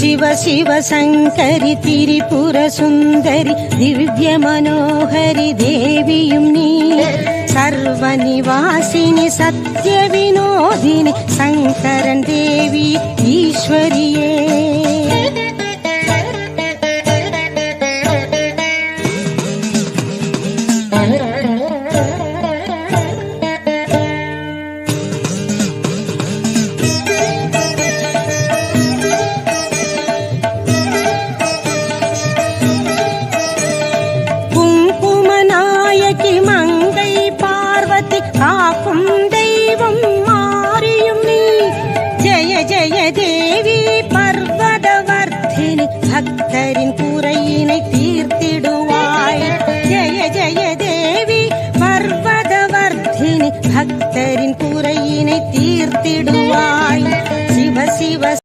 शिव शिव शङ्करि त्रिपुर सुन्दरि दिव्य मनोहरि देवियुं नी सर्वनिवासिनि सत्य विनोदिनि शङ्करन् देवी ईश्वरिये காக்கும் தெய்வம் மாறியும் நீ ஜெய ஜெய தேவி பர்வதவர்த்தினி பக்தரின் குறையினை தீர்த்திடுவாய் ஜெய ஜெய தேவி பர்வதவர்த்தினி பக்தரின் குறையினை தீர்த்திடுவாய் சிவ சிவ